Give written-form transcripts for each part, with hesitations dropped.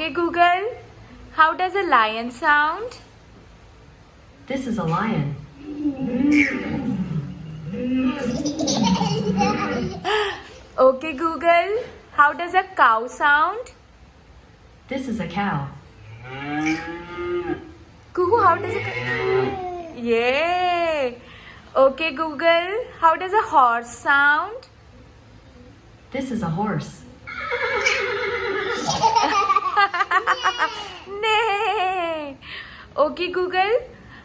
Okay, Google, how does a lion sound? This is a lion. Okay, Google, how does a cow sound? This is a cow. Kuhu, how does a... Yay! Okay, Google, how does a horse sound? This is a horse. Nay! Okay, Google,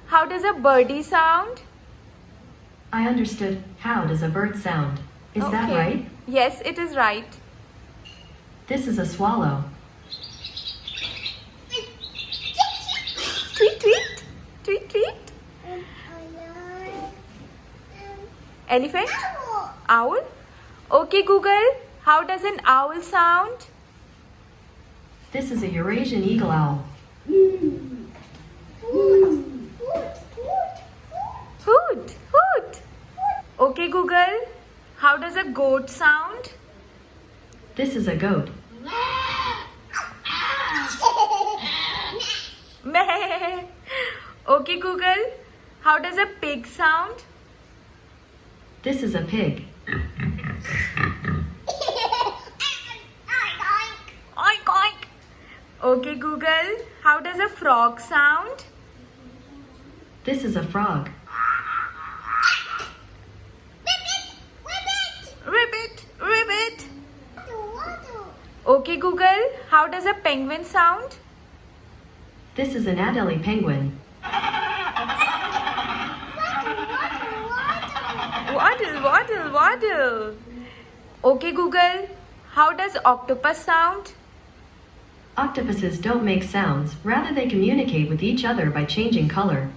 how does a birdie sound? I understood. How does a bird sound? Is that Okay. right? Yes, it is right. This is a swallow. Tweet, tweet. Tweet, tweet. Elephant? Owl? Okay, Google, how does an owl sound? This is a Eurasian eagle owl. Hoot, hoot. Okay, Google, how does a goat sound? This is a goat. Meh. Okay, Google, how does a pig sound? This is a pig. Oink, oink. Okay, Google, how does a frog sound? This is a frog. Ribbit, ribbit. Okay, Google, how does a penguin sound? This is an Adelie penguin. Waddle, waddle, waddle. Okay, Google, how does octopus sound? Octopuses don't make sounds, rather they communicate with each other by changing color.